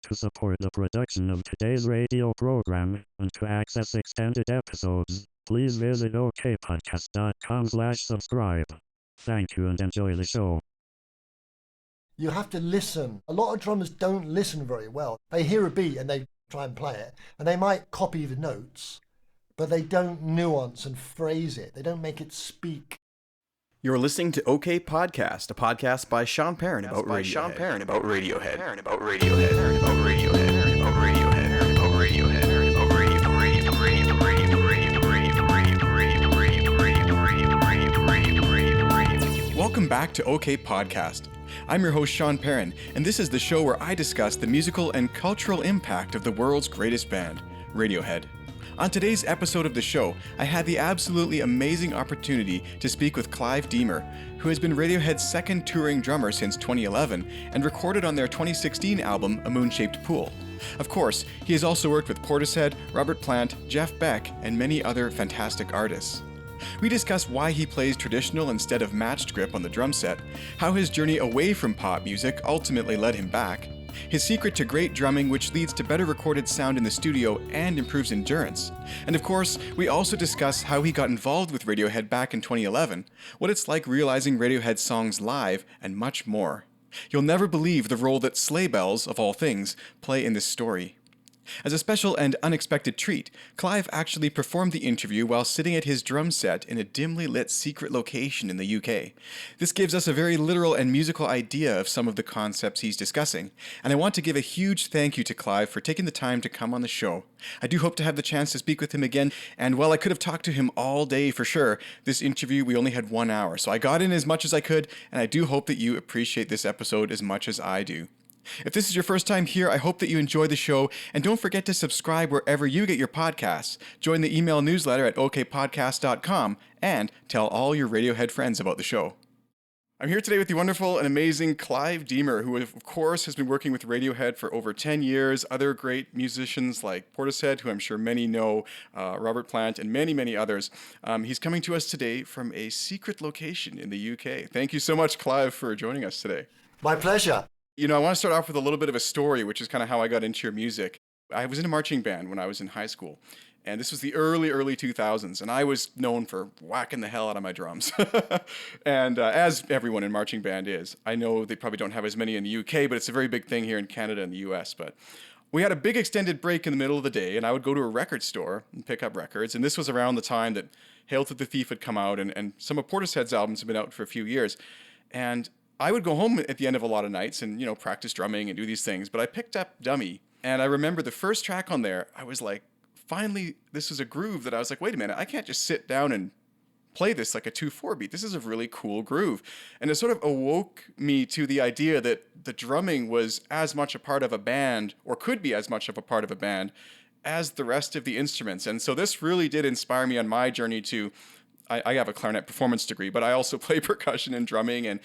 To support the production of today's radio program, and to access extended episodes, please visit okpodcast.com/subscribe. Thank you and enjoy the show. You have to listen. A lot of drummers don't listen very well. They hear a beat and they try and play it, and they might copy the notes, but they don't nuance and phrase it. They don't make it speak. You're listening to OK Podcast, a podcast by Sean Perrin about Radiohead. Welcome back to OK Podcast. I'm your host, Sean Perrin, and this is the show where I discuss the musical and cultural impact of the world's greatest band, Radiohead. On today's episode of the show, I had the absolutely amazing opportunity to speak with Clive Deemer, who has been Radiohead's second touring drummer since 2011 and recorded on their 2016 album, A Moon-Shaped Pool. Of course, he has also worked with Portishead, Robert Plant, Jeff Beck, and many other fantastic artists. We discuss why he plays traditional instead of matched grip on the drum set, how his journey away from pop music ultimately led him back, his secret to great drumming which leads to better recorded sound in the studio and improves endurance, and of course, we also discuss how he got involved with Radiohead back in 2011, what it's like realizing Radiohead songs live, and much more. You'll never believe the role that sleigh bells, of all things, play in this story. As a special and unexpected treat, Clive actually performed the interview while sitting at his drum set in a dimly lit secret location in the UK. This gives us a very literal and musical idea of some of the concepts he's discussing, and I want to give a huge thank you to Clive for taking the time to come on the show. I do hope to have the chance to speak with him again, and while I could have talked to him all day for sure, this interview we only had 1 hour, so I got in as much as I could, and I do hope that you appreciate this episode as much as I do. If this is your first time here, I hope that you enjoy the show, and don't forget to subscribe wherever you get your podcasts. Join the email newsletter at okpodcast.com, and tell all your Radiohead friends about the show. I'm here today with the wonderful and amazing Clive Deemer, who of course has been working with Radiohead for over 10 years, other great musicians like Portishead, who I'm sure many know, Robert Plant, and many, many others. He's coming to us today from a secret location in the UK. Thank you so much, Clive, for joining us today. My pleasure. You know, I want to start off with a little bit of a story, which is kind of how I got into your music. I was in a marching band when I was in high school, and this was the early 2000s, and I was known for whacking the hell out of my drums. And as everyone in marching band is, I know they probably don't have as many in the UK, but it's a very big thing here in Canada and the US. But we had a big extended break in the middle of the day, and I would go to a record store and pick up records, and this was around the time that Hail to the Thief had come out, and some of Portishead's albums had been out for a few years. And I would go home at the end of a lot of nights and, practice drumming and do these things. But I picked up Dummy, and I remember the first track on there, I was like, finally, this is a groove that I was like, wait a minute, I can't just sit down and play this like a 2/4 beat. This is a really cool groove. And it sort of awoke me to the idea that the drumming was as much a part of a band, or could be as much of a part of a band, as the rest of the instruments. And so this really did inspire me on my journey to I have a clarinet performance degree, but I also play percussion and drumming and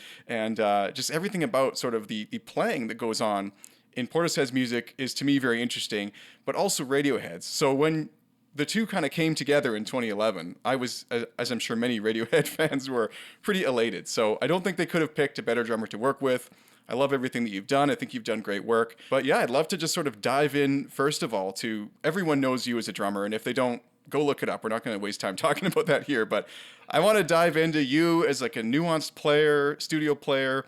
just everything about sort of the playing that goes on in Portishead's music is to me very interesting, but also Radiohead's. So when the two kind of came together in 2011, I was, as I'm sure many Radiohead fans were, pretty elated. So I don't think they could have picked a better drummer to work with. I love everything that you've done. I think you've done great work. But yeah, I'd love to just sort of dive in, first of all, to everyone knows you as a drummer, and if they don't, go look it up. We're not going to waste time talking about that here, but I want to dive into you as like a nuanced player, studio player,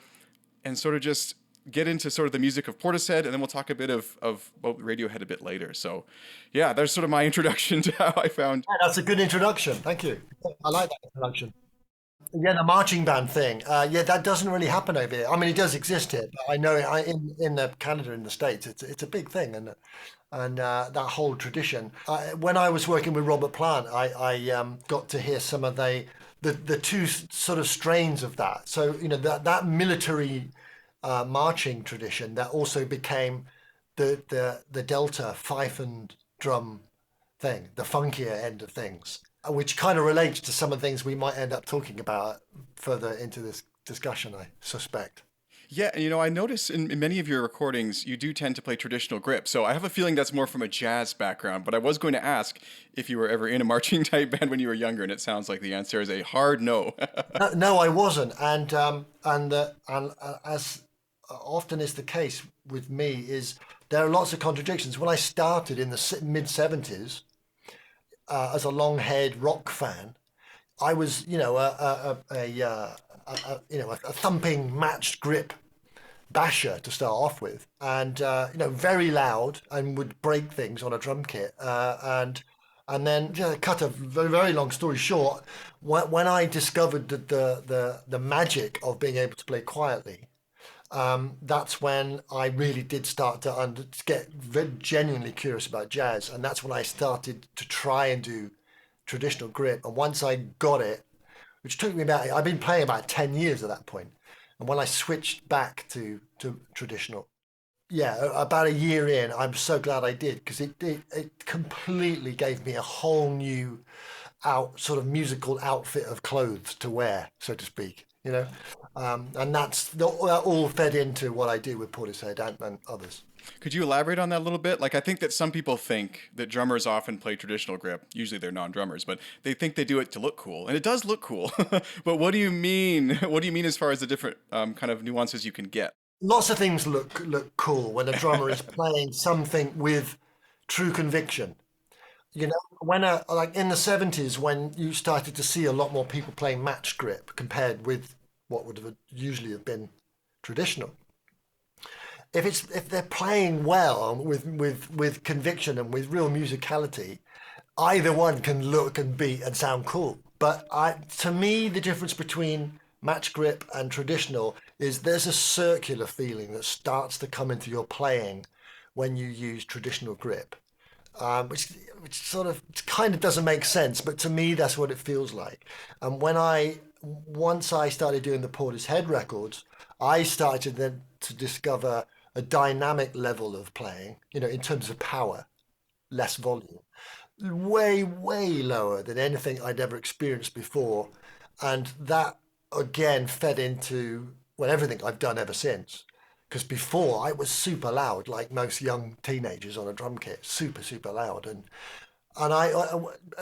and sort of just get into sort of the music of Portishead, and then we'll talk a bit of about Radiohead a bit later. So yeah, there's sort of my introduction to how I found. Yeah, that's a good introduction. Thank you. I like that introduction. Yeah, the marching band thing. Yeah, that doesn't really happen over here. I mean, it does exist here, but I know in Canada, in the States, it's a big thing, and that whole tradition. When I was working with Robert Plant, I got to hear some of the two sort of strains of that. So that military marching tradition that also became the Delta fife and drum thing, the funkier end of things, which kind of relates to some of the things we might end up talking about further into this discussion, I suspect. Yeah, and I notice in many of your recordings, you do tend to play traditional grip. So I have a feeling that's more from a jazz background, but I was going to ask if you were ever in a marching type band when you were younger, and it sounds like the answer is a hard no. No, I wasn't. And as often is the case with me, is there are lots of contradictions. When I started in the mid 70s as a long-haired rock fan, I was, a thumping matched grip basher to start off with, and very loud and would break things on a drum kit. And then, cut a very, very long story short, when I discovered the magic of being able to play quietly, that's when I really did start to get genuinely curious about jazz, and that's when I started to try and do traditional grip. And once I got it, which took me I've been playing about 10 years at that point, and when I switched back to traditional, yeah, about a year in, I'm so glad I did, because it completely gave me a whole new sort of musical outfit of clothes to wear, so to speak, and that all fed into what I do with Portishead and others. Could you elaborate on that a little bit? Like, I think that some people think that drummers often play traditional grip. Usually they're non-drummers, but they think they do it to look cool. And it does look cool. But what do you mean? What do you mean as far as the different kind of nuances you can get? Lots of things look cool when a drummer is playing something with true conviction. When like in the 70s, when you started to see a lot more people playing match grip compared with what would have usually have been traditional. If they're playing well with conviction and with real musicality, either one can look and beat and sound cool. But to me, the difference between match grip and traditional is there's a circular feeling that starts to come into your playing when you use traditional grip, which sort of kind of doesn't make sense, but to me that's what it feels like. And once I started doing the Portishead records, I started then to discover a dynamic level of playing, in terms of power, less volume, way, way lower than anything I'd ever experienced before. And that again fed into everything I've done ever since. Because before I was super loud, like most young teenagers on a drum kit, super, super loud. And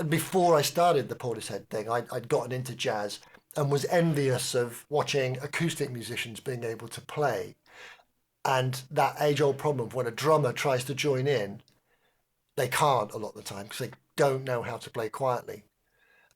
before I started the Portishead thing, I'd gotten into jazz and was envious of watching acoustic musicians being able to play. And that age-old problem of when a drummer tries to join in, they can't a lot of the time because they don't know how to play quietly.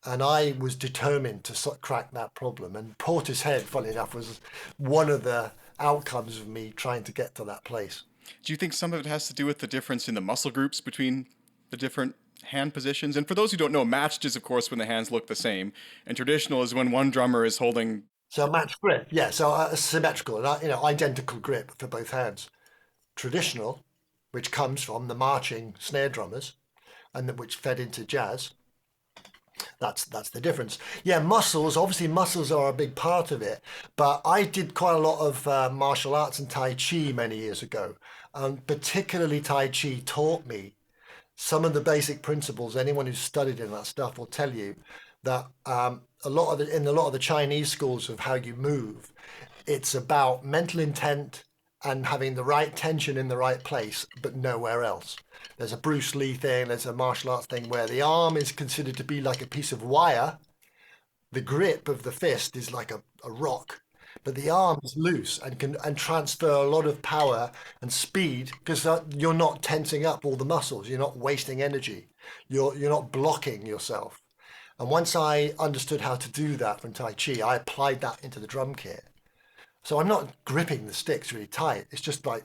And I was determined to crack that problem. And Portishead, funny enough, was one of the outcomes of me trying to get to that place. Do you think some of it has to do with the difference in the muscle groups between the different hand positions? And for those who don't know, matched is, of course, when the hands look the same. And traditional is when one drummer is holding... So match grip, yeah. So symmetrical, identical grip for both hands. Traditional, which comes from the marching snare drummers, and which fed into jazz. That's the difference. Yeah, muscles are a big part of it. But I did quite a lot of martial arts and Tai Chi many years ago. Particularly Tai Chi taught me some of the basic principles. Anyone who's studied in that stuff will tell you that a lot of the Chinese schools of how you move, it's about mental intent and having the right tension in the right place, but nowhere else. There's a Bruce Lee thing, there's a martial arts thing where the arm is considered to be like a piece of wire. The grip of the fist is like a rock, but the arm is loose and can transfer a lot of power and speed because you're not tensing up all the muscles. You're not wasting energy. You're not blocking yourself. And once I understood how to do that from Tai Chi, I applied that into the drum kit. So I'm not gripping the sticks really tight. It's just like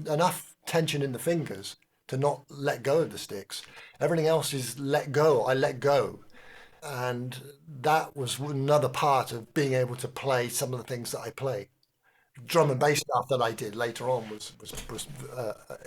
enough tension in the fingers to not let go of the sticks. Everything else is let go. I let go. And that was another part of being able to play some of the things that I play. Drum and bass stuff that I did later on was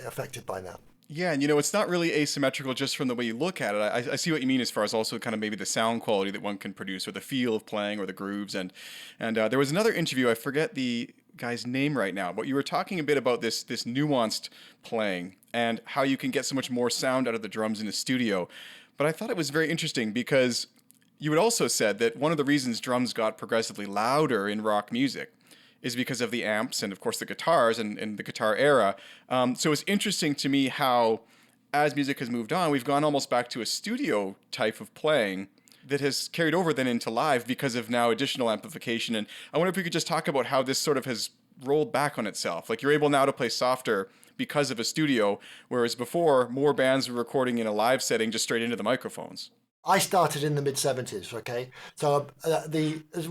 affected by that. Yeah, and it's not really asymmetrical just from the way you look at it. I see what you mean as far as also kind of maybe the sound quality that one can produce or the feel of playing or the grooves. And there was another interview, I forget the guy's name right now, but you were talking a bit about this nuanced playing and how you can get so much more sound out of the drums in the studio. But I thought it was very interesting because you had also said that one of the reasons drums got progressively louder in rock music is because of the amps and, of course, the guitars and the guitar era. So it's interesting to me how, as music has moved on, we've gone almost back to a studio type of playing that has carried over then into live because of now additional amplification. And I wonder if we could just talk about how this sort of has rolled back on itself. Like, you're able now to play softer because of a studio, whereas before, more bands were recording in a live setting just straight into the microphones. I started in the mid 70s, okay? So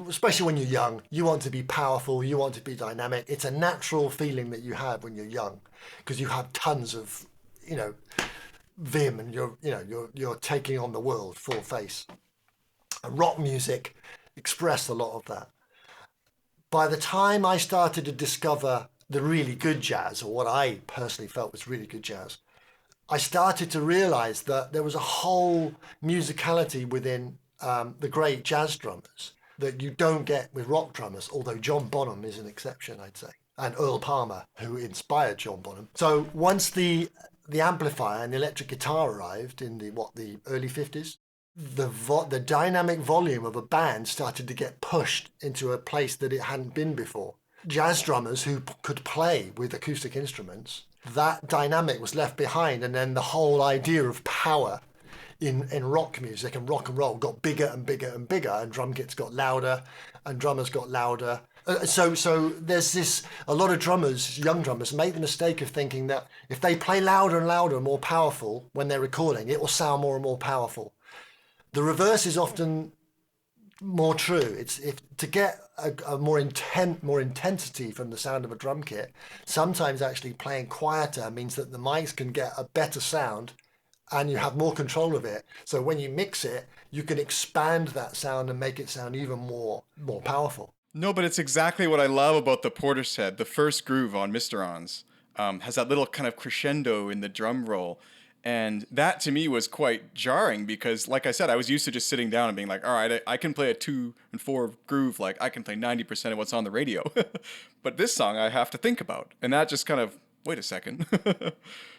especially when you're young, you want to be powerful, you want to be dynamic. It's a natural feeling that you have when you're young because you have tons of, you know, vim, and you're taking on the world full face. And rock music expressed a lot of that. By the time I started to discover the really good jazz, or what I personally felt was really good jazz, I started to realize that there was a whole musicality within the great jazz drummers that you don't get with rock drummers, although John Bonham is an exception, I'd say, and Earl Palmer, who inspired John Bonham. So once the amplifier and the electric guitar arrived in the early 50s, the dynamic volume of a band started to get pushed into a place that it hadn't been before. Jazz drummers who could play with acoustic instruments, that dynamic was left behind, and then the whole idea of power in rock music and rock and roll got bigger and bigger and bigger, and drum kits got louder and drummers got louder. So there's a lot of drummers, young drummers, make the mistake of thinking that if they play louder and louder and more powerful when they're recording, it will sound more and more powerful. The reverse is often more true. It's to get a more intensity from the sound of a drum kit, sometimes actually playing quieter means that the mics can get a better sound and you have more control of it. So when you mix it, you can expand that sound and make it sound even more powerful. No, but it's exactly what I love about the Portishead. The first groove on Mr. On's has that little kind of crescendo in the drum roll. And that to me was quite jarring because, like I said, I was used to just sitting down and being like, all right, I can play a 2 and 4 groove. Like I can play 90% of what's on the radio. But this song I have to think about. And that just kind of, wait a second.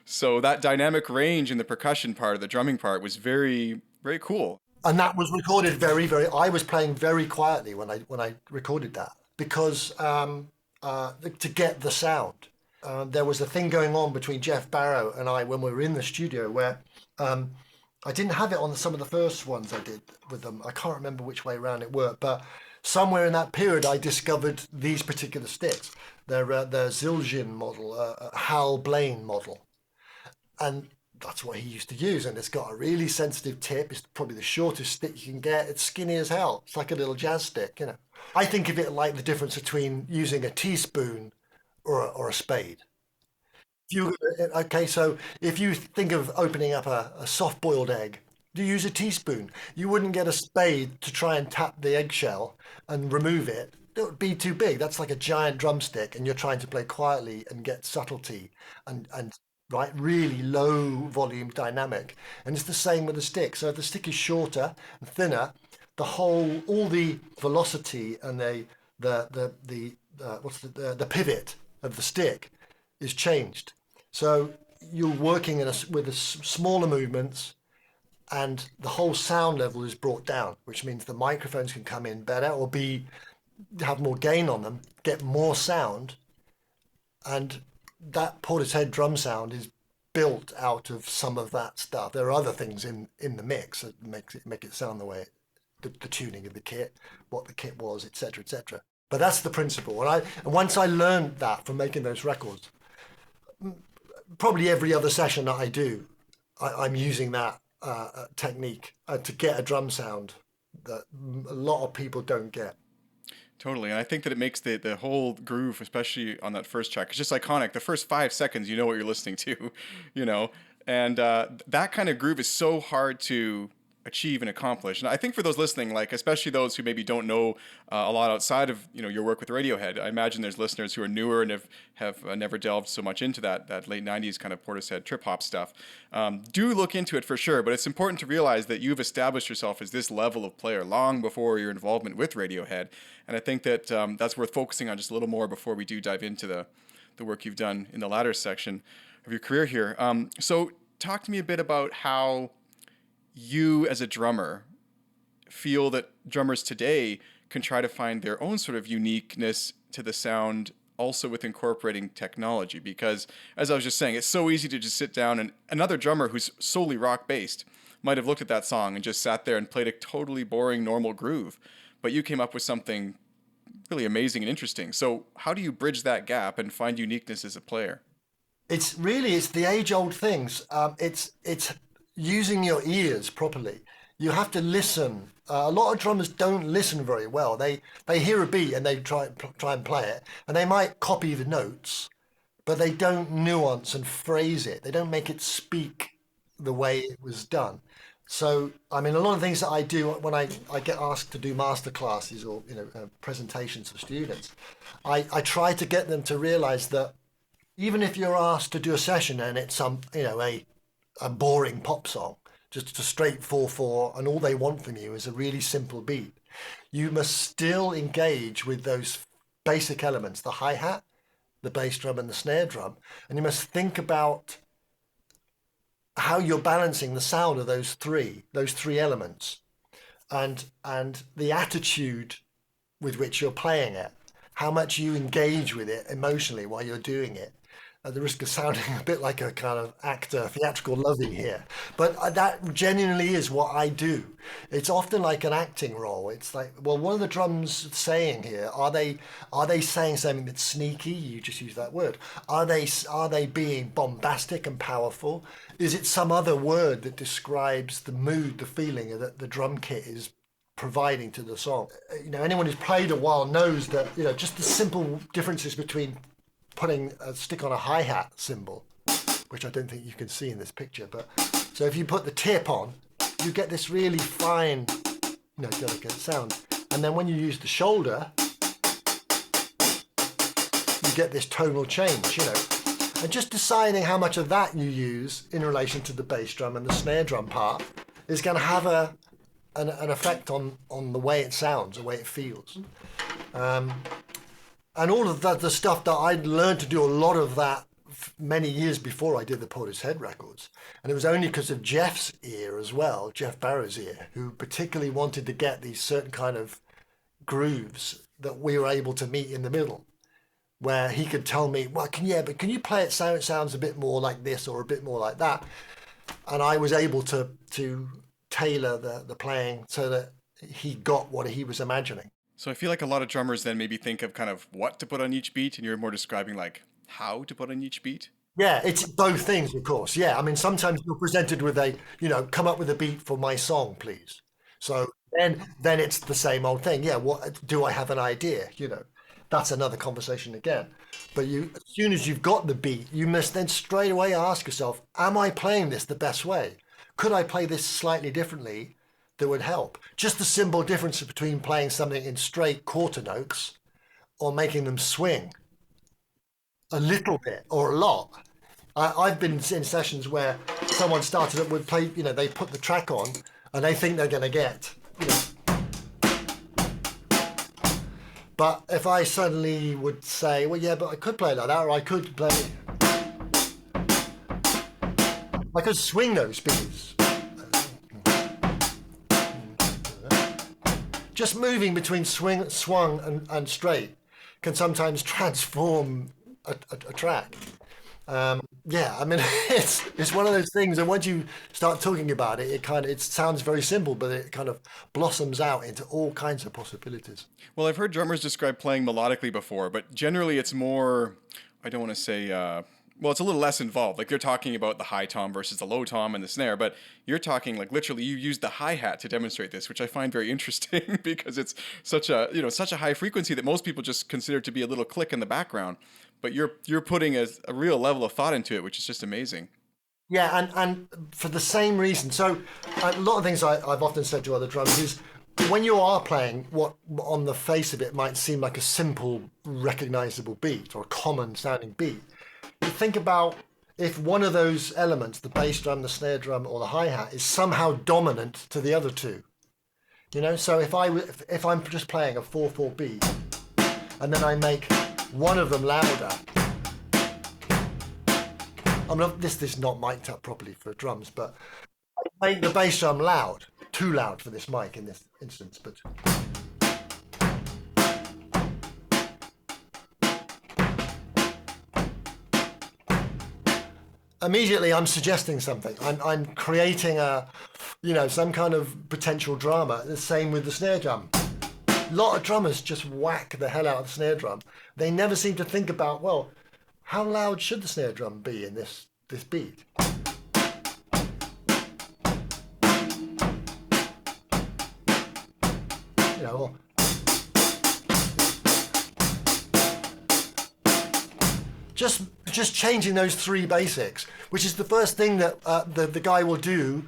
So that dynamic range in the percussion part of the drumming part was very, very cool. And that was recorded I was playing very quietly when I recorded that because to get the sound. There was a thing going on between Jeff Barrow and I when we were in the studio where I didn't have it on some of the first ones I did with them. I can't remember which way around it worked, but somewhere in that period I discovered these particular sticks. They're Zildjian model, Hal Blaine model. And that's what he used to use. And it's got a really sensitive tip. It's probably the shortest stick you can get. It's skinny as hell. It's like a little jazz stick, you know. I think of it like the difference between using a teaspoon or a spade. So if you think of opening up a soft-boiled egg, you use a teaspoon. You wouldn't get a spade to try and tap the eggshell and remove it. It would be too big. That's like a giant drumstick, and you're trying to play quietly and get subtlety and right, really low volume dynamic. And it's the same with the stick. So if the stick is shorter and thinner, all the velocity and the pivot of the stick is changed. So you're working with smaller movements, and the whole sound level is brought down, which means the microphones can come in better or have more gain on them, get more sound, and that Portishead drum sound is built out of some of that stuff. There are other things in the mix that make it sound the way the tuning of the kit, what the kit was, etc., etc. But that's the principle. And once I learned that from making those records, probably every other session that I do, I'm using that technique to get a drum sound that a lot of people don't get. Totally. And I think that it makes the whole groove, especially on that first track, it's just iconic. The first 5 seconds, you know what you're listening to, you know, and that kind of groove is so hard to achieve and accomplish. And I think for those listening, like especially those who maybe don't know a lot outside of your work with Radiohead, I imagine there's listeners who are newer and have never delved so much into that late 90s kind of Portishead trip hop stuff. Do look into it for sure, but it's important to realize that you've established yourself as this level of player long before your involvement with Radiohead. And I think that that's worth focusing on just a little more before we do dive into the work you've done in the latter section of your career here. So talk to me a bit about how you as a drummer feel that drummers today can try to find their own sort of uniqueness to the sound also with incorporating technology, because as I was just saying, it's so easy to just sit down and another drummer who's solely rock based might have looked at that song and just sat there and played a totally boring normal groove, but you came up with something really amazing and interesting. So how do you bridge that gap and find uniqueness as a player? it's the age-old things. It's using your ears properly. You have to listen. A lot of drummers don't listen very well. They hear a beat and they try and play it, and they might copy the notes, but they don't nuance and phrase it. They don't make it speak the way it was done. So, I mean, a lot of things that I do when I get asked to do master classes or presentations for students, I try to get them to realize that even if you're asked to do a session and it's a boring pop song, just a straight 4/4, and all they want from you is a really simple beat, you must still engage with those basic elements, the hi-hat, the bass drum and the snare drum, and you must think about how you're balancing the sound of those three elements, and the attitude with which you're playing it, how much you engage with it emotionally while you're doing it, at the risk of sounding a bit like a kind of actor, theatrical lovey here. But that genuinely is what I do. It's often like an acting role. It's like, well, what are the drums saying here? Are they saying something that's sneaky? You just use that word. Are they being bombastic and powerful? Is it some other word that describes the mood, the feeling that the drum kit is providing to the song? Anyone who's played a while knows that, just the simple differences between putting a stick on a hi-hat cymbal, which I don't think you can see in this picture, but so if you put the tip on, you get this really fine, delicate sound. And then when you use the shoulder, you get this tonal change, And just deciding how much of that you use in relation to the bass drum and the snare drum part is going to have an effect on the way it sounds, the way it feels. And all of that, the stuff that I'd learned to do a lot of that many years before I did the Portishead records. And it was only because of Jeff's ear as well, Jeff Barrow's ear, who particularly wanted to get these certain kind of grooves that we were able to meet in the middle, where he could tell me, well, can you play it so it sounds a bit more like this or a bit more like that? And I was able to tailor the playing so that he got what he was imagining. So I feel like a lot of drummers then maybe think of kind of what to put on each beat, and you're more describing like how to put on each beat. Yeah, it's both things, of course. Yeah, I mean, sometimes you're presented with come up with a beat for my song, please. So then it's the same old thing. Yeah, what do I have an idea? That's another conversation again. But as soon as you've got the beat, you must then straight away ask yourself, am I playing this the best way? Could I play this slightly differently? That would help. Just the simple difference between playing something in straight quarter notes or making them swing a little bit or a lot. I've been in sessions where someone started up with play, they put the track on and they think they're going to get, But if I suddenly would say, well, yeah, but I could play like that, or I could swing those beats. Just moving between swung and straight can sometimes transform a track. I mean, it's one of those things, and once you start talking about it, it sounds very simple, but it kind of blossoms out into all kinds of possibilities. Well, I've heard drummers describe playing melodically before, but generally it's more, I don't want to say, it's a little less involved. Like, they're talking about the high tom versus the low tom and the snare, but you're talking like literally you use the hi-hat to demonstrate this, which I find very interesting because it's such a high frequency that most people just consider to be a little click in the background. But you're putting a real level of thought into it, which is just amazing. Yeah, and for the same reason. So a lot of things I've often said to other drummers is when you are playing what on the face of it might seem like a simple, recognizable beat or a common sounding beat, you think about if one of those elements, the bass drum, the snare drum, or the hi-hat, is somehow dominant to the other two. So if I'm just playing a 4/4 beat, and then I make one of them louder. This is not mic'd up properly for drums, but I make the bass drum loud, too loud for this mic in this instance, but. Immediately I'm suggesting something. I'm creating some kind of potential drama. The same with the snare drum. A lot of drummers just whack the hell out of the snare drum. They never seem to think about, well, how loud should the snare drum be in this beat? You know, or, just changing those three basics, which is the first thing that the guy will do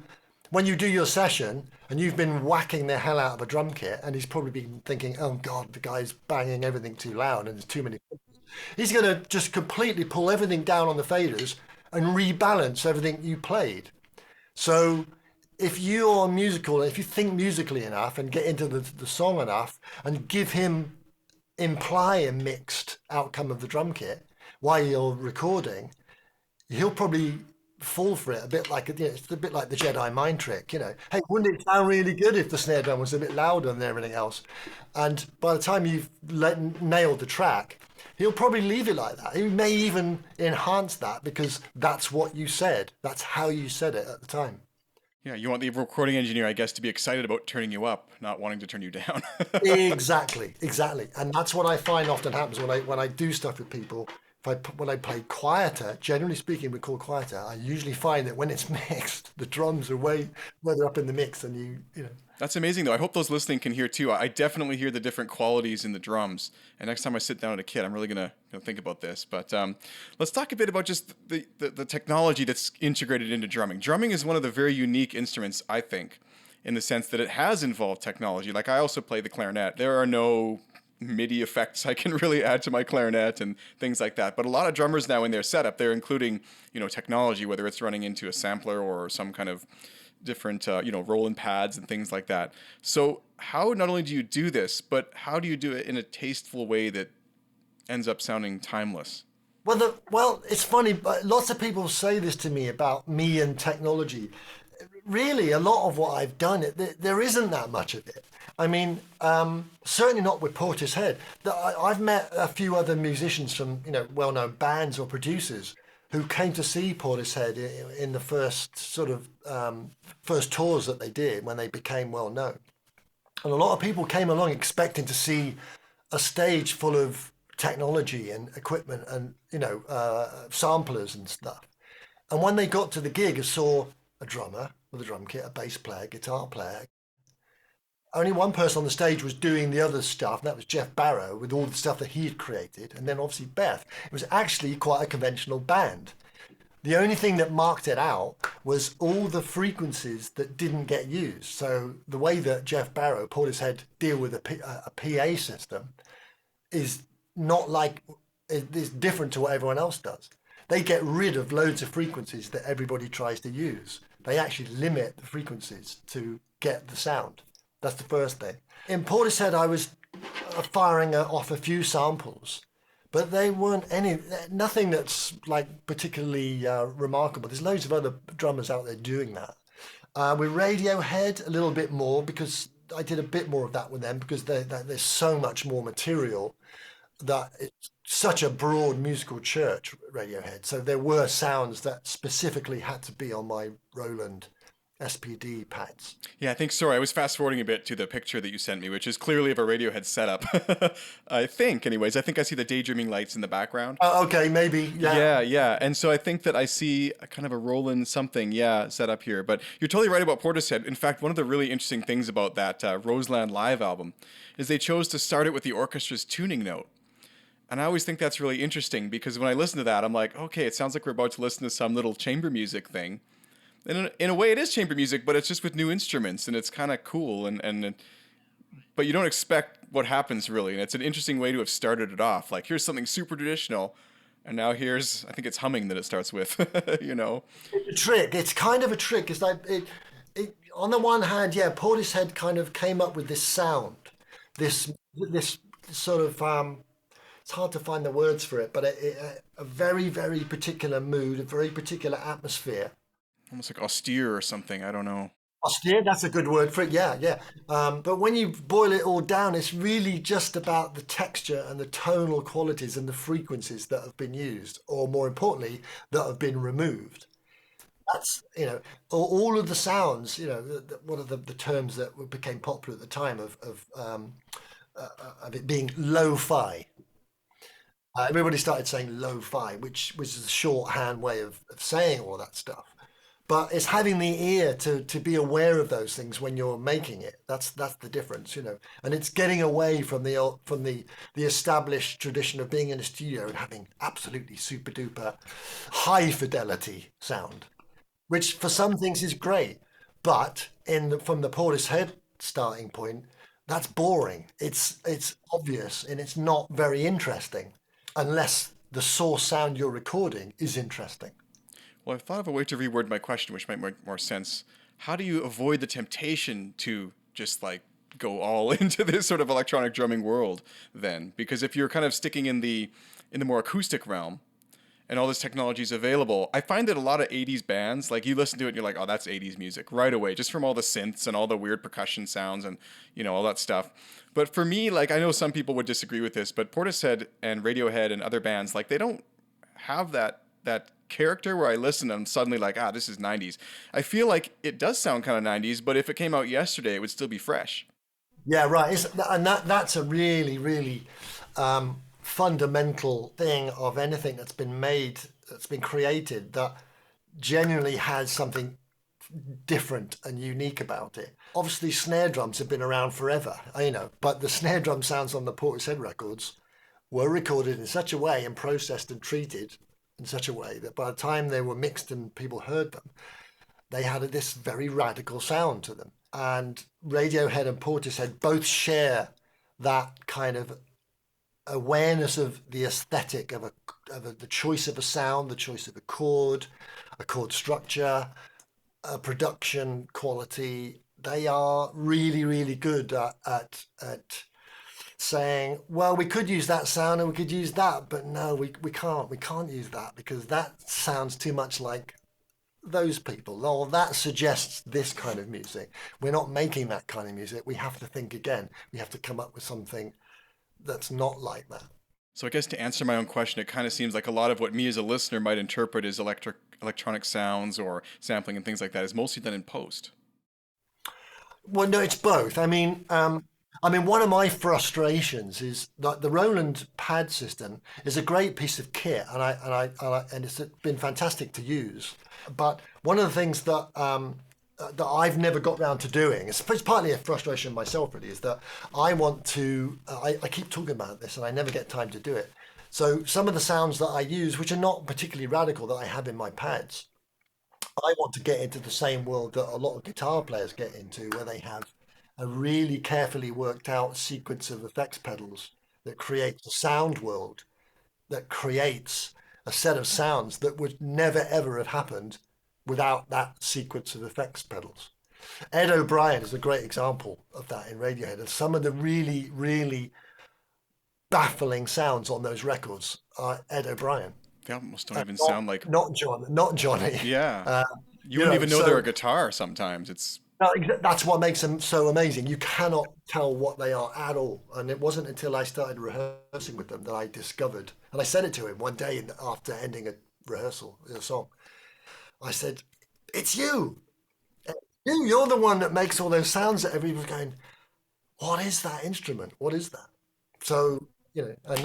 when you do your session and you've been whacking the hell out of a drum kit, and he's probably been thinking, oh God, the guy's banging everything too loud and there's too many. He's going to just completely pull everything down on the faders and rebalance everything you played. So if you're musical, if you think musically enough and get into the song enough and imply a mixed outcome of the drum kit while you're recording, he'll probably fall for it a bit like, it's a bit like the Jedi mind trick, Hey, wouldn't it sound really good if the snare drum was a bit louder than everything else? And by the time you've nailed the track, he'll probably leave it like that. He may even enhance that because that's what you said. That's how you said it at the time. Yeah, you want the recording engineer, I guess, to be excited about turning you up, not wanting to turn you down. Exactly. And that's what I find often happens when I do stuff with people. When I play quieter, generally speaking, we call quieter, I usually find that when it's mixed, the drums are way further up in the mix than you know. That's amazing, though. I hope those listening can hear, too. I definitely hear the different qualities in the drums. And next time I sit down at a kit, I'm really going to think about this. But let's talk a bit about just the technology that's integrated into drumming. Drumming is one of the very unique instruments, I think, in the sense that it has involved technology. Like, I also play the clarinet. There are no MIDI effects I can really add to my clarinet and things like that. But a lot of drummers now in their setup, they're including, technology, whether it's running into a sampler or some kind of different, roll-in pads and things like that. So how not only do you do this, but how do you do it in a tasteful way that ends up sounding timeless? Well, it's funny, but lots of people say this to me about me and technology. Really, a lot of what I've done, there isn't that much of it. I mean, certainly not with Portishead. I've met a few other musicians from, well-known bands or producers who came to see Portishead in the first first tours that they did when they became well-known. And a lot of people came along expecting to see a stage full of technology and equipment and, samplers and stuff. And when they got to the gig and saw a drummer with a drum kit, a bass player, guitar player, only one person on the stage was doing the other stuff, and that was Jeff Barrow with all the stuff that he had created, and then obviously Beth. It was actually quite a conventional band. The only thing that marked it out was all the frequencies that didn't get used. So the way that Jeff Barrow, Portishead, deal with a PA system is different to what everyone else does. They get rid of loads of frequencies that everybody tries to use. They actually limit the frequencies to get the sound. That's the first thing. In Portishead, I was firing off a few samples, but they weren't nothing that's like particularly remarkable. There's loads of other drummers out there doing that. With Radiohead, a little bit more because I did a bit more of that with them because there's so much more material that it's such a broad musical church, Radiohead. So there were sounds that specifically had to be on my Roland SPD pads. Yeah, I was fast forwarding a bit to the picture that you sent me, which is clearly of a Radiohead setup. I think I see the daydreaming lights in the background. Okay, maybe. Yeah. And so I think that I see a kind of a Roland something, set up here. But you're totally right about Portishead. In fact, one of the really interesting things about that Roseland Live album is they chose to start it with the orchestra's tuning note. And I always think that's really interesting because when I listen to that, I'm like, okay, it sounds like we're about to listen to some little chamber music thing. And in a way, it is chamber music, but it's just with new instruments, and it's kind of cool. But you don't expect what happens, really. And it's an interesting way to have started it off. Like, here's something super traditional, and now here's, I think it's humming that it starts with, It's a trick. It's kind of a trick. It's like, on the one hand, Portishead kind of came up with this sound, this sort of, it's hard to find the words for it, but a very, very particular mood, a very particular atmosphere. Almost like austere or something. I don't know. Austere, that's a good word for it. Yeah. But when you boil it all down, it's really just about the texture and the tonal qualities and the frequencies that have been used, or more importantly, that have been removed. That's, all of the sounds, one of the terms that became popular at the time of it being lo-fi. Everybody started saying lo-fi, which was a shorthand way of saying all that stuff. But it's having the ear to be aware of those things when you're making it. That's the difference, you know. And it's getting away from the established tradition of being in a studio and having absolutely super duper high fidelity sound, which for some things is great, but from the Portishead starting point, that's boring. It's obvious and it's not very interesting unless the source sound you're recording is interesting. Well, I've thought of a way to reword my question, which might make more sense. How do you avoid the temptation to just like go all into this sort of electronic drumming world then? Because if you're kind of sticking in the more acoustic realm and all this technology is available, I find that a lot of 80s bands, like you listen to it and you're like, oh, that's 80s music right away, just from all the synths and all the weird percussion sounds and, you know, all that stuff. But for me, like I know some people would disagree with this, but Portishead and Radiohead and other bands, like they don't have that character where I listen and I'm suddenly like, ah, this is 90s. I feel like it does sound kind of 90s, but if it came out yesterday, it would still be fresh. Yeah, right. And that's a really, really fundamental thing of anything that's been made, that's been created, that genuinely has something different and unique about it. Obviously, snare drums have been around forever, you know, but the snare drum sounds on the Portishead records were recorded in such a way and processed and treated in such a way that by the time they were mixed and people heard them, they had this very radical sound to them. And Radiohead and Portishead both share that kind of awareness of the aesthetic of the choice of a sound, the choice of a chord structure, a production quality. They are really, really good at saying, well, we could use that sound and we could use that, but no, we can't. We can't use that because that sounds too much like those people. Oh, that suggests this kind of music. We're not making that kind of music. We have to think again. We have to come up with something that's not like that. So I guess to answer my own question, it kind of seems like a lot of what me as a listener might interpret as electronic sounds or sampling and things like that is mostly done in post. Well, no, it's both. I mean, one of my frustrations is that the Roland pad system is a great piece of kit, and it's been fantastic to use. But one of the things that I've never got round to doing, it's partly a frustration myself really, is that I want to. I keep talking about this, and I never get time to do it. So some of the sounds that I use, which are not particularly radical, that I have in my pads, I want to get into the same world that a lot of guitar players get into, where they have a really carefully worked out sequence of effects pedals that creates a sound world, that creates a set of sounds that would never ever have happened without that sequence of effects pedals. Ed O'Brien is a great example of that in Radiohead, and some of the really, really baffling sounds on those records are Ed O'Brien. They almost don't even sound like. Not Johnny. Yeah. You You wouldn't know, even know so they're a guitar sometimes. It's. that's what makes them so amazing. You cannot tell what they are at all. And it wasn't until I started rehearsing with them that I discovered. And I said it to him one day after ending a rehearsal, a song. I said, "It's you. You're the one that makes all those sounds that everybody's going, what is that instrument? What is that?" So, and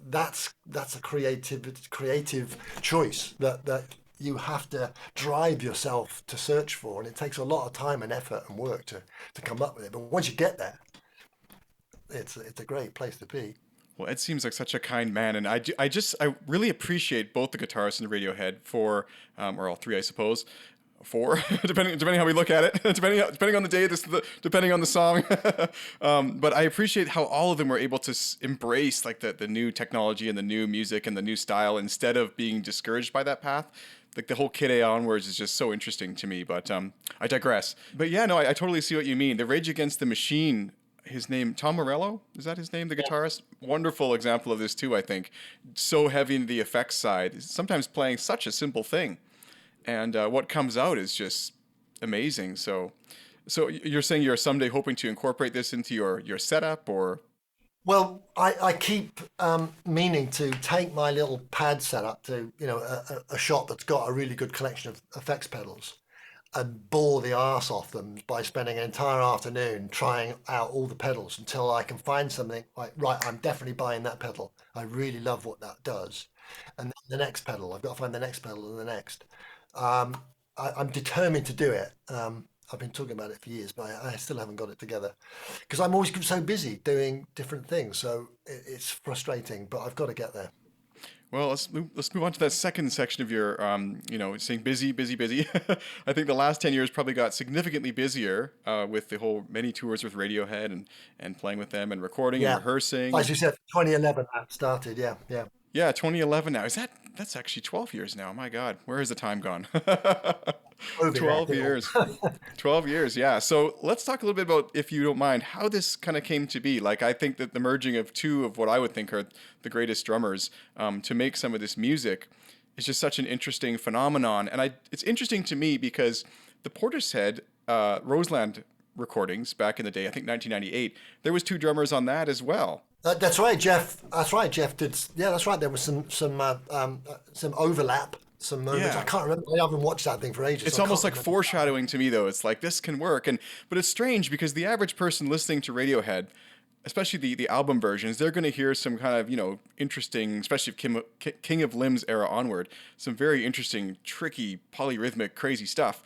that's a creative choice that you have to drive yourself to search for, and it takes a lot of time and effort and work to come up with it. But once you get there, it's a great place to be. Well, Ed seems like such a kind man, and I really appreciate both the guitarists in Radiohead for, or all three, I suppose, four, depending how we look at it, depending on the day, depending on the song. But I appreciate how all of them were able to embrace like the new technology and the new music and the new style instead of being discouraged by that path. Like the whole Kid A onwards is just so interesting to me. But I digress. But yeah, no, I totally see what you mean. The Rage Against the Machine. His name, Tom Morello, is that his name, the guitarist? Wonderful example of this too, I think. So heavy in the effects side, sometimes playing such a simple thing. And what comes out is just amazing. So you're saying you're someday hoping to incorporate this into your setup, or? Well, I keep meaning to take my little pad setup to a shop that's got a really good collection of effects pedals, and bore the arse off them by spending an entire afternoon trying out all the pedals until I can find something like, right, I'm definitely buying that pedal. I really love what that does. And then the next pedal, I've got to find the next pedal and the next. Um, I'm determined to do it. I've been talking about it for years, but I still haven't got it together because I'm always so busy doing different things. So it's frustrating, but I've got to get there. Well, let's move on to that second section of your, saying busy, busy, busy. I think the last 10 years probably got significantly busier with the whole many tours with Radiohead and playing with them and recording and Yeah. rehearsing. As you said, 2011 that started. Yeah. Yeah. Yeah, 2011 now. That's actually 12 years now. My God, where has the time gone? Over 12 there. years. 12 years, yeah. So let's talk a little bit about, if you don't mind, how this kind of came to be. Like, I think that the merging of two of what I would think are the greatest drummers to make some of this music is just such an interesting phenomenon. And it's interesting to me because the Portishead, Roseland recordings back in the day, I think 1998, there was two drummers on that as well. That's right, Jeff. That's right, Jeff did. Yeah, that's right. There was some overlap, some moments. Yeah. I can't remember. I haven't watched that thing for ages. It's so I almost can't like remember. foreshadowing to me, though. It's like this can work, but it's strange because the average person listening to Radiohead, especially the album versions, they're going to hear some kind of interesting, especially King of Limbs era onward, some very interesting, tricky, polyrhythmic, crazy stuff.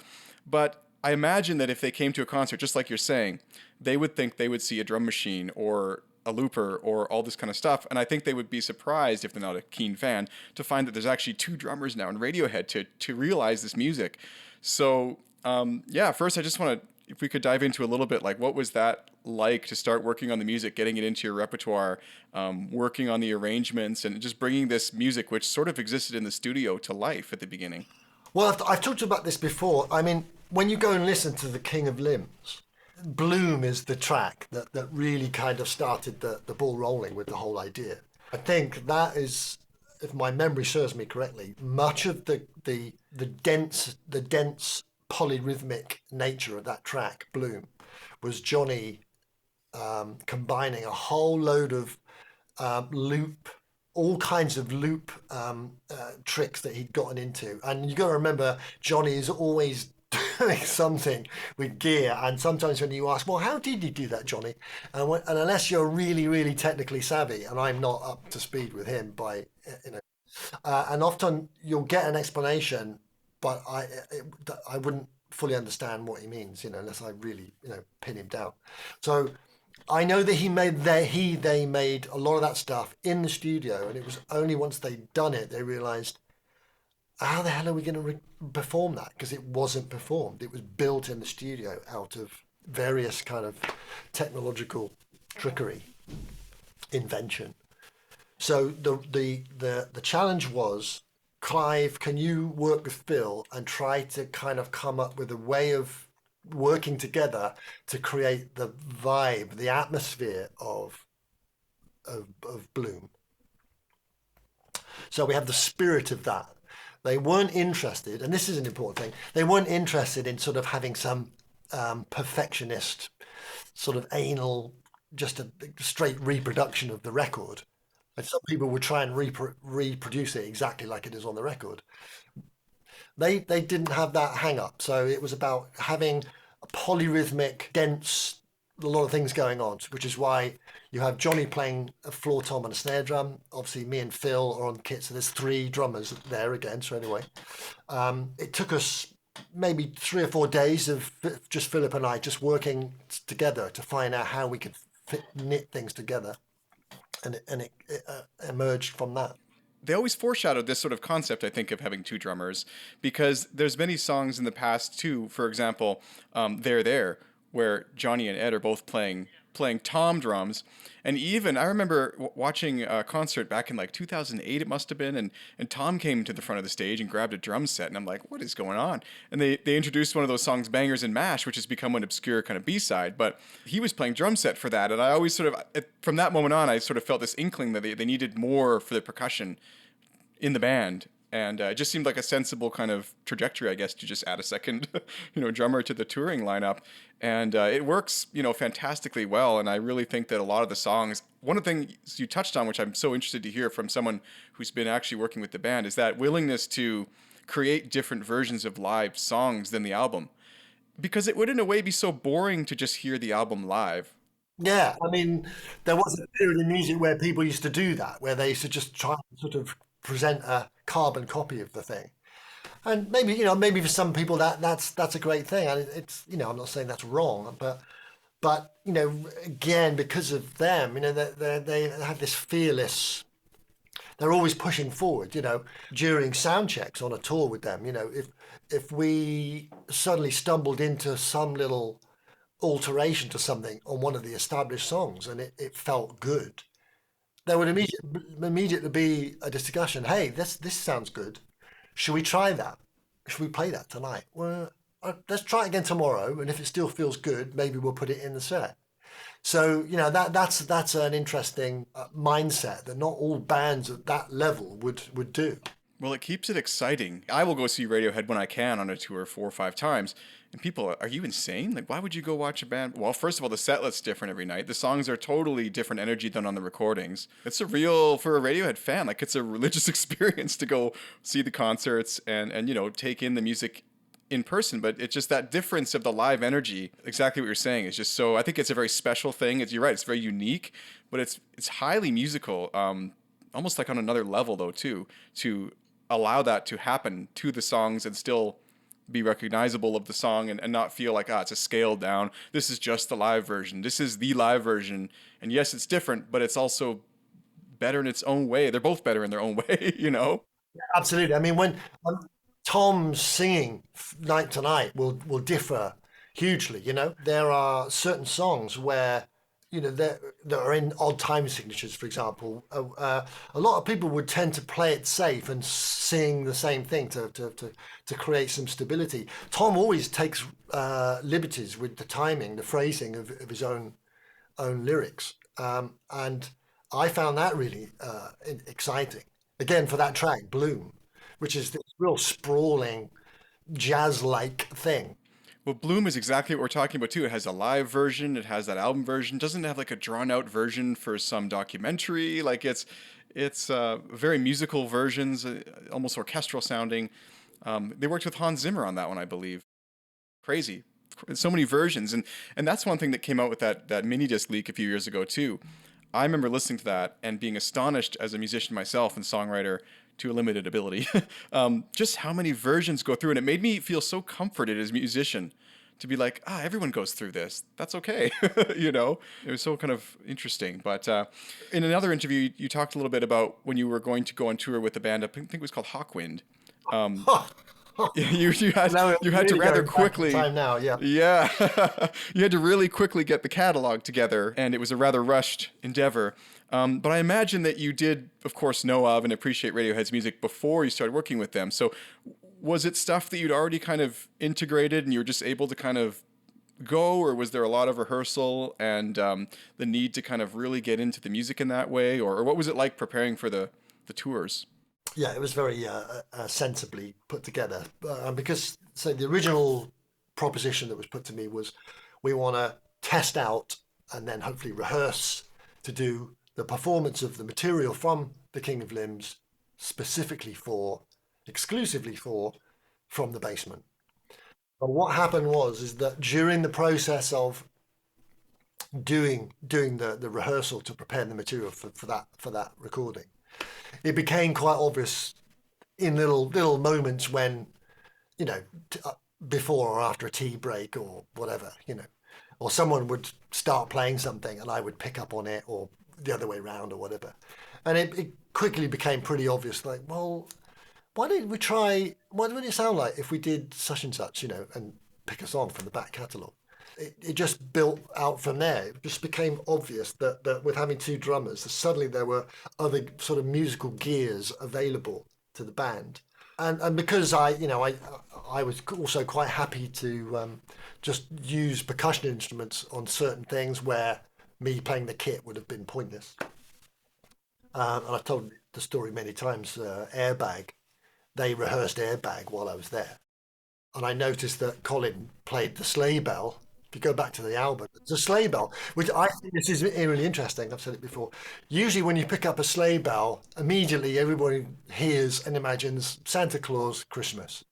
But I imagine that if they came to a concert, just like you're saying, they would think they would see a drum machine or a looper or all this kind of stuff. And I think they would be surprised, if they're not a keen fan, to find that there's actually two drummers now in Radiohead to realize this music. So, first I just want to, if we could dive into a little bit, like what was that like to start working on the music, getting it into your repertoire, working on the arrangements and just bringing this music, which sort of existed in the studio, to life at the beginning? Well, I've talked about this before. I mean, when you go and listen to the King of Limbs, Bloom is the track that really kind of started the ball rolling with the whole idea. I think that is, if my memory serves me correctly, much of the dense polyrhythmic nature of that track, Bloom, was Johnny combining a whole load of loop, all kinds of loop tricks that he'd gotten into. And you got to remember, Johnny is always doing something with gear. And sometimes when you ask, well, how did you do that, Johnny? And unless you're really, really technically savvy, and I'm not up to speed with him and often you'll get an explanation, but I wouldn't fully understand what he means, unless I really, pin him down. So I know that they made a lot of that stuff in the studio, and it was only once they'd done it they realized, how the hell are we going to perform that? Because it wasn't performed. It was built in the studio out of various kind of technological trickery, invention. So the challenge was, Clive, can you work with Phil and try to kind of come up with a way of working together to create the vibe, the atmosphere of Bloom? So we have the spirit of that. They weren't interested, and this is an important thing, they weren't interested in sort of having some perfectionist, sort of anal, just a straight reproduction of the record. And some people would try and reproduce it exactly like it is on the record. They didn't have that hang up. So it was about having a polyrhythmic, dense, a lot of things going on, which is why you have Johnny playing a floor tom and a snare drum. Obviously, me and Phil are on kit, so there's three drummers there again. So anyway, it took us maybe 3 or 4 days of just Philip and I just working together to find out how we could knit things together, and it emerged from that. They always foreshadowed this sort of concept, I think, of having two drummers, because there's many songs in the past too. For example, There, where Johnny and Ed are both playing tom drums. And even I remember watching a concert back in like 2008, it must have been, and Tom came to the front of the stage and grabbed a drum set, and I'm like, what is going on? And they introduced one of those songs, Bangers and Mash, which has become an obscure kind of B-side, but he was playing drum set for that. And I always sort of, from that moment on, I sort of felt this inkling that they needed more for the percussion in the band. And it just seemed like a sensible kind of trajectory, I guess, to just add a second, drummer to the touring lineup. And it works, fantastically well. And I really think that a lot of the songs, one of the things you touched on, which I'm so interested to hear from someone who's been actually working with the band, is that willingness to create different versions of live songs than the album. Because it would in a way be so boring to just hear the album live. Yeah, I mean, there was a period in music where people used to do that, where they used to just try and sort of present a carbon copy of the thing. And maybe, maybe for some people that's a great thing. And it's, I'm not saying that's wrong, but again, because of them, they have this fearless. They're always pushing forward. During sound checks on a tour with them. If we suddenly stumbled into some little alteration to something on one of the established songs and it felt good, there would immediately be a discussion. Hey, this sounds good. Should we try that? Should we play that tonight? Well, let's try it again tomorrow, and if it still feels good, maybe we'll put it in the set. So that's an interesting mindset that not all bands at that level would do. Well, it keeps it exciting. I will go see Radiohead when I can on a tour 4 or 5 times. And people, are you insane? Like, why would you go watch a band? Well, first of all, the set list's different every night. The songs are totally different energy than on the recordings. It's for a Radiohead fan, like it's a religious experience to go see the concerts and take in the music in person. But it's just that difference of the live energy, exactly what you're saying, is just so, I think it's a very special thing. You're right, it's very unique, but it's highly musical, almost like on another level though too, to allow that to happen to the songs and still be recognizable of the song and not feel like, it's a scaled down. This is just the live version. This is the live version. And yes, it's different, but it's also better in its own way. They're both better in their own way, Absolutely. I mean, when Tom's singing night to night will differ hugely. There are certain songs where that are in odd time signatures, for example. A lot of people would tend to play it safe and sing the same thing to create some stability. Tom always takes liberties with the timing, the phrasing of his own lyrics, and I found that really exciting. Again, for that track, Bloom, which is this real sprawling jazz-like thing. Well, Bloom is exactly what we're talking about too. It has a live version. It has that album version. It doesn't have like a drawn out version for some documentary. Like it's very musical versions, almost orchestral sounding. They worked with Hans Zimmer on that one, I believe. Crazy. So many versions. And that's one thing that came out with that mini disc leak a few years ago too. I remember listening to that and being astonished as a musician myself and songwriter to a limited ability, just how many versions go through. And it made me feel so comforted as a musician to be like, everyone goes through this. That's okay. It was so kind of interesting. But in another interview, you talked a little bit about when you were going to go on tour with the band, I think it was called Hawkwind. You had to rather quickly. Time now, yeah. Yeah, you had to really quickly get the catalog together, and it was a rather rushed endeavor. But I imagine that you did, of course, know of and appreciate Radiohead's music before you started working with them. So, was it stuff that you'd already kind of integrated, and you were just able to kind of go, or was there a lot of rehearsal and the need to kind of really get into the music in that way, or what was it like preparing for the tours? Yeah, it was very sensibly put together because the original proposition that was put to me was we want to test out and then hopefully rehearse to do the performance of the material from The King of Limbs exclusively for From the Basement. But what happened is that during the process of doing the rehearsal to prepare the material for that recording, it became quite obvious in little moments when, before or after a tea break or whatever, or someone would start playing something and I would pick up on it, or the other way around or whatever. And it quickly became pretty obvious, like, well, what would it sound like if we did such and such, and pick a song from the back catalogue? It just built out from there. It just became obvious that with having two drummers, suddenly there were other sort of musical gears available to the band. And because I was also quite happy to just use percussion instruments on certain things where me playing the kit would have been pointless. And I've told the story many times, Airbag, they rehearsed Airbag while I was there. And I noticed that Colin played the sleigh bell. If you go back to the album, it's a sleigh bell, which I think this is really interesting. I've said it before. Usually when you pick up a sleigh bell, immediately everybody hears and imagines Santa Claus, Christmas.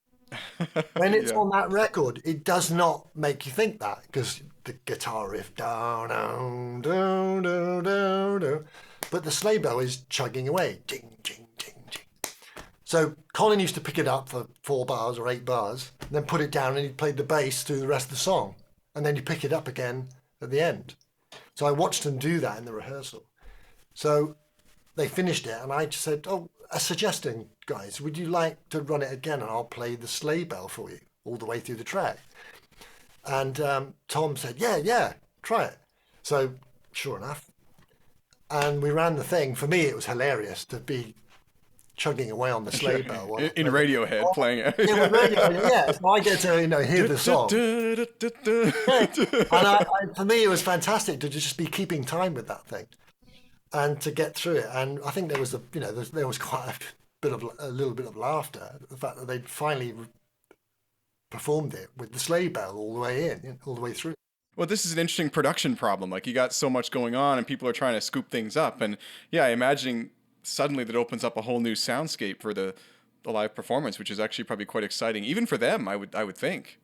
When it's Yeah. on that record, it does not make you think that because the guitar riff down, down, down, down, down, down, but the sleigh bell is chugging away, ding, ding, ding, ding. So Colin used to pick it up for 4 bars or 8 bars, then put it down, and he played the bass through the rest of the song, and then you pick it up again at the end. So I watched them do that in the rehearsal. So they finished it, and I just said, "Oh, a suggestion, guys. Would you like to run it again, and I'll play the sleigh bell for you all the way through the track?" And Tom said, "Yeah, yeah, try it." So sure enough, and we ran the thing. For me, it was hilarious to be chugging away on the sleigh bell while I In played it. Radiohead playing it. Yeah, with radio, yeah. So I get to hear the song. Yeah. And for me, it was fantastic to just be keeping time with that thing and to get through it. And I think there was there was quite a little bit of laughter at the fact that they'd finally performed it with the sleigh bell all the way in, all the way through. Well, this is an interesting production problem. Like, you got so much going on and people are trying to scoop things up. And yeah, imagining suddenly that opens up a whole new soundscape for the live performance, which is actually probably quite exciting, even for them, I would think.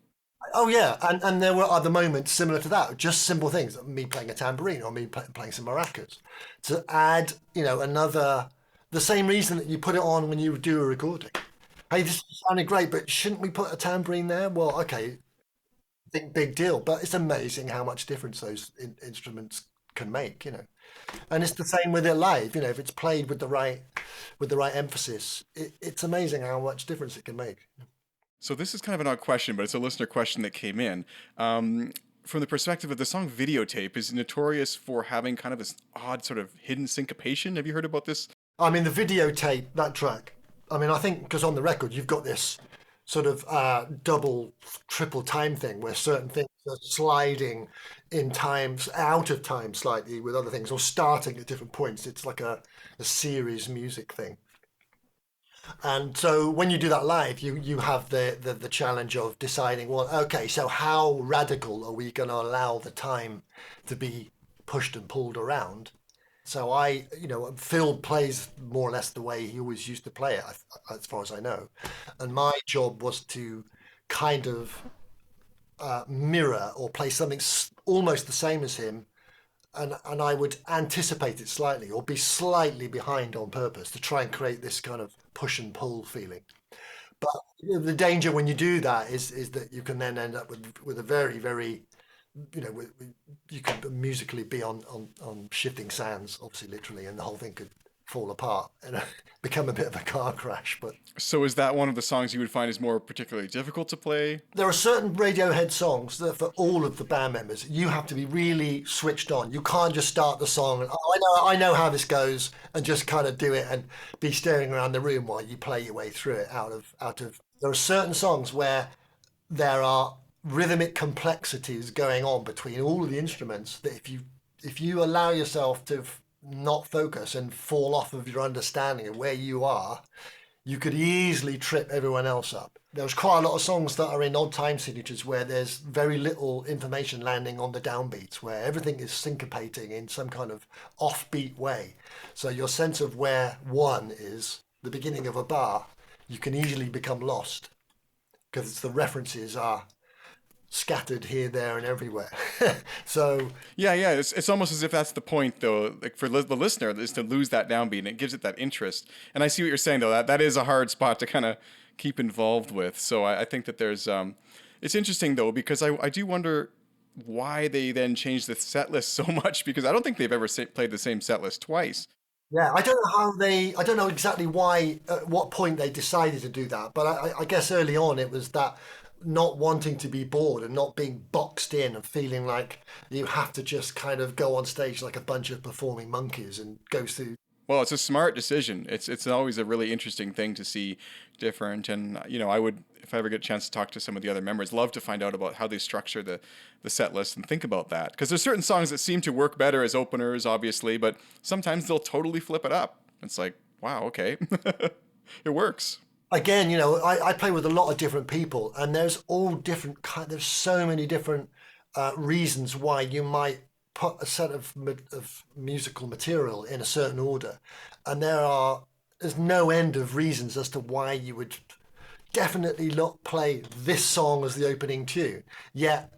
Oh yeah, and there were other moments similar to that, just simple things, me playing a tambourine or me playing some maracas, to add, another, the same reason that you put it on when you do a recording. Hey, this sounded great, but shouldn't we put a tambourine there? Well, okay, big deal, but it's amazing how much difference those instruments can make. And it's the same with it live. If it's played with the right emphasis, it's amazing how much difference it can make. So this is kind of an odd question, but it's a listener question that came in. From the perspective of the song Videotape is notorious for having kind of this odd sort of hidden syncopation. Have you heard about this? I mean, the videotape, that track, I mean, I think because on the record, you've got this sort of double, triple time thing where certain things are sliding in times, out of time slightly with other things, or starting at different points. It's like a series music thing. And so when you do that live, you have the challenge of deciding, well, okay, so how radical are we going to allow the time to be pushed and pulled around? So Phil plays more or less the way he always used to play it, as far as I know. And my job was to kind of mirror or play something almost the same as him. And I would anticipate it slightly or be slightly behind on purpose to try and create this kind of push and pull feeling. But the danger when you do that is that you can then end up with a very, very, you could musically be on shifting sands, obviously, literally, and the whole thing could fall apart and become a bit of a car crash. But So is that one of the songs you would find is more particularly difficult to play? there are certain Radiohead songs that for all of the band members, you have to be really switched on. You can't just start the song and, oh, I know how this goes, and just kind of do it and be staring around the room while you play your way through it out of. There are certain songs where there are rhythmic complexities going on between all of the instruments that if you allow yourself to not focus and fall off of your understanding of where you are, you could easily trip everyone else up. There's quite a lot of songs that are in odd time signatures where there's very little information landing on the downbeats, where everything is syncopating in some kind of offbeat way. So your sense of where one is, the beginning of a bar, you can easily become lost because the references are scattered here, there, and everywhere. So Yeah. It's almost as if that's the point, though. Like, for the listener, is to lose that downbeat, and it gives it that interest. And I see what you're saying, though. That is a hard spot to kind of keep involved with. So I think that there's it's interesting, though, because I do wonder why they then changed the set list so much, because I don't think they've ever played the same set list twice. yeah, I don't know exactly why, at what point they decided to do that, but I guess early on it was that not wanting to be bored and not being boxed in and feeling like you have to just kind of go on stage like a bunch of performing monkeys and go through. Well, it's a smart decision. It's always a really interesting thing to see different. And, I would, if I ever get a chance to talk to some of the other members, love to find out about how they structure the set list and think about that. Because there's certain songs that seem to work better as openers, obviously, but sometimes they'll totally flip it up. It's like, wow, okay. It works. Again, I play with a lot of different people, and there's all different there's so many different reasons why you might put a set of musical material in a certain order, and there's no end of reasons as to why you would definitely not play this song as the opening tune. Yet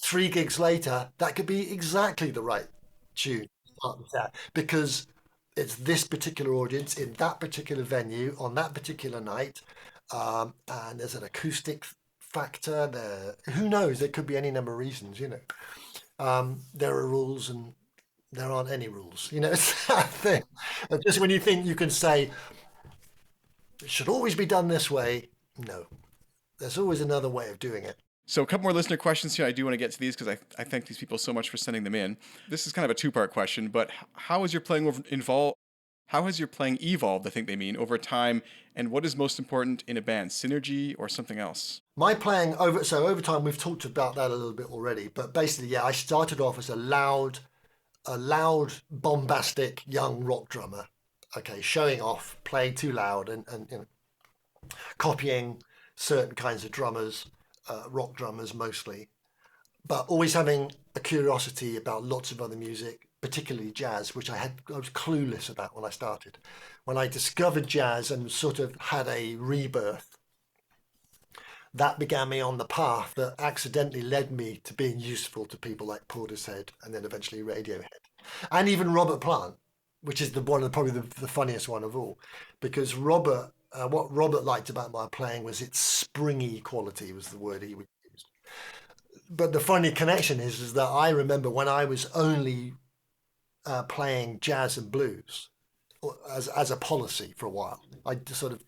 3 gigs later, that could be exactly the right tune to start the set, because it's this particular audience in that particular venue on that particular night, and there's an acoustic factor there. Who knows? There could be any number of reasons. There are rules and there aren't any rules. It's that thing. And just when you think you can say it should always be done this way, no, there's always another way of doing it. So a couple more listener questions here. I do want to get to these because I thank these people so much for sending them in. This is kind of a two-part question, but how has your playing evolved, I think they mean, over time, and what is most important in a band, synergy or something else? My playing over time, we've talked about that a little bit already, but basically, yeah, I started off as a loud, bombastic young rock drummer. Okay, showing off, playing too loud, and copying certain kinds of drummers, rock drummers mostly, but always having a curiosity about lots of other music, particularly jazz, which I was clueless about when I started. When I discovered jazz and sort of had a rebirth, that began me on the path that accidentally led me to being useful to people like Portishead and then eventually Radiohead. And even Robert Plant, which is probably the funniest one of all, because what Robert liked about my playing was its springy quality, was the word he would use. But the funny connection is that I remember when I was only playing jazz and blues as a policy for a while. I just sort of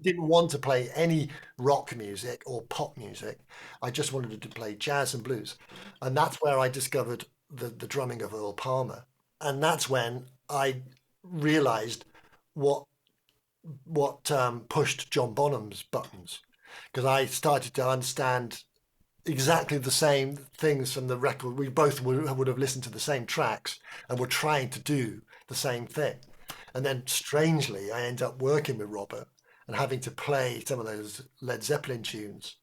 didn't want to play any rock music or pop music. I just wanted to play jazz and blues. And that's where I discovered the drumming of Earl Palmer. And that's when I realized what pushed John Bonham's buttons, because I started to understand exactly the same things from the record. We both would have listened to the same tracks and were trying to do the same thing. And then strangely, I end up working with Robert and having to play some of those Led Zeppelin tunes.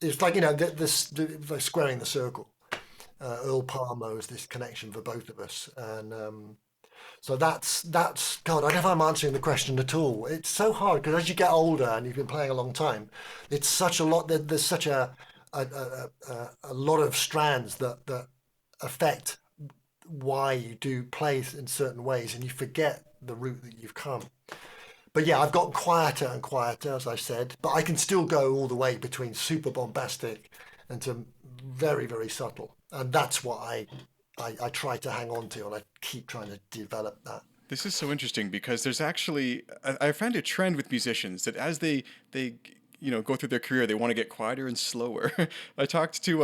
It's like, like squaring the circle. Earl Palmer was this connection for both of us. And so that's God, I don't know if I'm answering the question at all. It's so hard because as you get older and you've been playing a long time, it's such a lot. There's such a lot of strands that affect why you do play in certain ways, and you forget the route that you've come. But yeah, I've gotten quieter and quieter, as I said, but I can still go all the way between super bombastic and to very, very subtle. And that's what I try to hang on to, and I keep trying to develop that. This is so interesting because there's actually, I found a trend with musicians that as they go through their career, they want to get quieter and slower. I talked to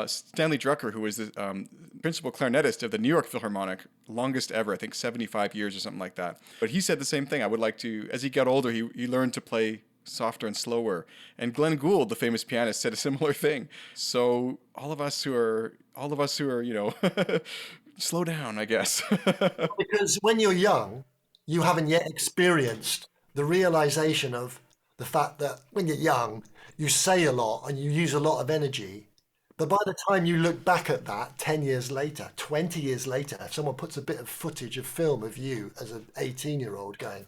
Stanley Drucker, who was the principal clarinetist of the New York Philharmonic, longest ever, I think 75 years or something like that. But he said the same thing. I would like to, as he got older, he learned to play softer and slower. And Glenn Gould, the famous pianist, said a similar thing. So all of us who are, slow down, I guess. Because when you're young, you haven't yet experienced the realization of the fact that when you're young, you say a lot and you use a lot of energy. But by the time you look back at that 10 years later, 20 years later, if someone puts a bit of footage of film of you as an 18-year-old going,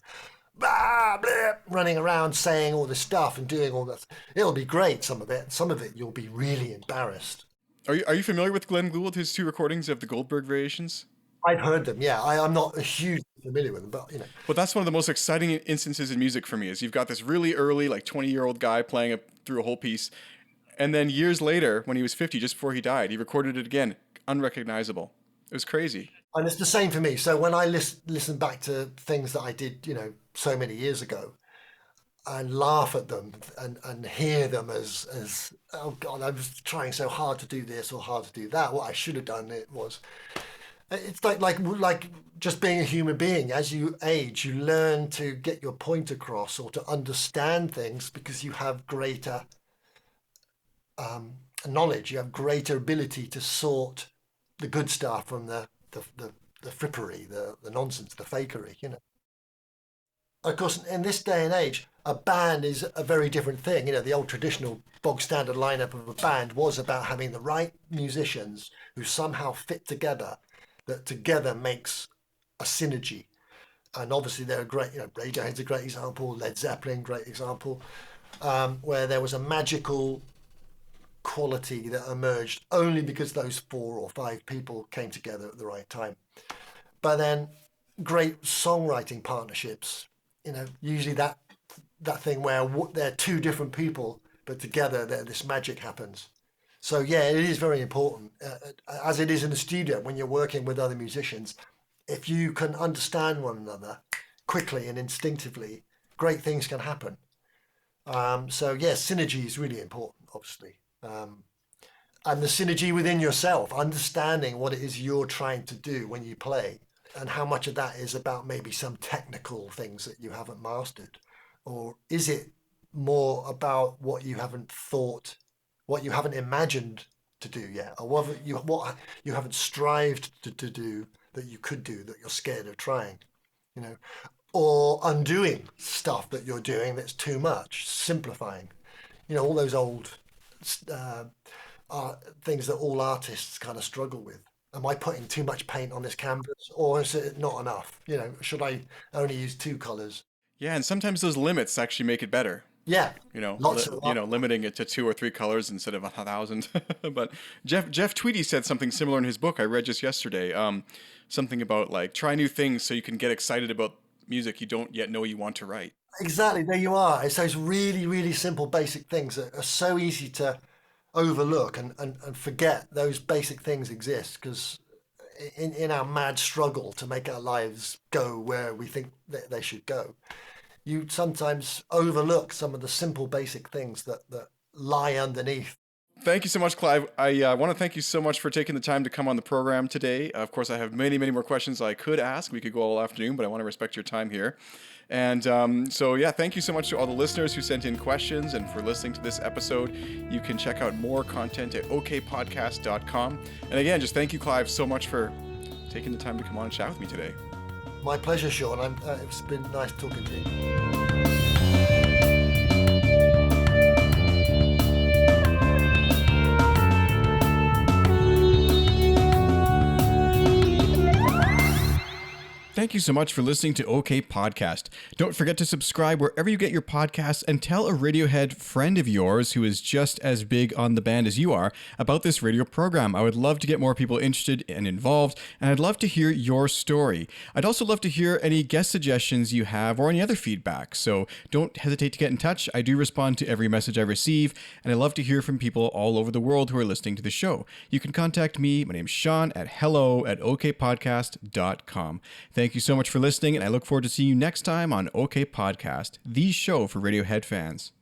blah, blah, running around saying all this stuff and doing all that, it'll be great, some of it. Some of it, you'll be really embarrassed. Are you familiar with Glenn Gould, his 2 recordings of the Goldberg Variations? I've heard them, yeah. I'm not hugely familiar with them, but Well, that's one of the most exciting instances in music for me, is you've got this really early, like 20-year-old guy playing through a whole piece, and then years later, when he was 50, just before he died, he recorded it again, unrecognizable. It was crazy. And it's the same for me. So when I listen back to things that I did, so many years ago, and laugh at them and hear them as oh God, I was trying so hard to do this or hard to do that. What I should have done it's like just being a human being. As you age, you learn to get your point across or to understand things because you have greater knowledge. You have greater ability to sort the good stuff from the frippery, the nonsense, the fakery. Of course, in this day and age, a band is a very different thing. The old traditional bog standard lineup of a band was about having the right musicians who somehow fit together, that together makes a synergy. And obviously they're great, Radiohead's a great example, Led Zeppelin, great example. where there was a magical quality that emerged only because those 4 or 5 people came together at the right time. But then great songwriting partnerships, usually that thing where they're 2 different people, but together this magic happens. So yeah, it is very important, as it is in the studio when you're working with other musicians. If you can understand one another quickly and instinctively, great things can happen. So yes, synergy is really important, obviously. And the synergy within yourself, understanding what it is you're trying to do when you play, and how much of that is about maybe some technical things that you haven't mastered, or is it more about what you haven't thought, what you haven't imagined to do yet, or what you haven't strived to do that you could do that you're scared of trying, or undoing stuff that you're doing that's too much, simplifying, all those old things that all artists kind of struggle with. Am I putting too much paint on this canvas, or is it not enough? Should I only use 2 colors? Yeah, and sometimes those limits actually make it better. Yeah, lots of limiting it to 2 or 3 colors instead of 1,000. But Jeff Tweedy said something similar in his book I read just yesterday. Something about like try new things so you can get excited about music you don't yet know you want to write. Exactly, there you are. It's those really, really simple, basic things that are so easy to overlook and forget those basic things exist, because in our mad struggle to make our lives go where we think that they should go, you sometimes overlook some of the simple basic things that lie underneath. Thank you so much, Clive. I want to thank you so much for taking the time to come on the program today. Of course, I have many, many more questions I could ask. We could go all afternoon, but I want to respect your time here. And so, yeah, thank you so much to all the listeners who sent in questions and for listening to this episode. You can check out more content at okpodcast.com. And again, just thank you, Clive, so much for taking the time to come on and chat with me today. My pleasure, Sean. It's been nice talking to you. Thank you so much for listening to OK Podcast. Don't forget to subscribe wherever you get your podcasts and tell a Radiohead friend of yours who is just as big on the band as you are about this radio program. I would love to get more people interested and involved, and I'd love to hear your story. I'd also love to hear any guest suggestions you have or any other feedback, so don't hesitate to get in touch. I do respond to every message I receive, and I love to hear from people all over the world who are listening to the show. You can contact me. My name's Sean at hello@okpodcast.com. Thank you so much for listening, and I look forward to seeing you next time on OK Podcast, the show for Radiohead fans.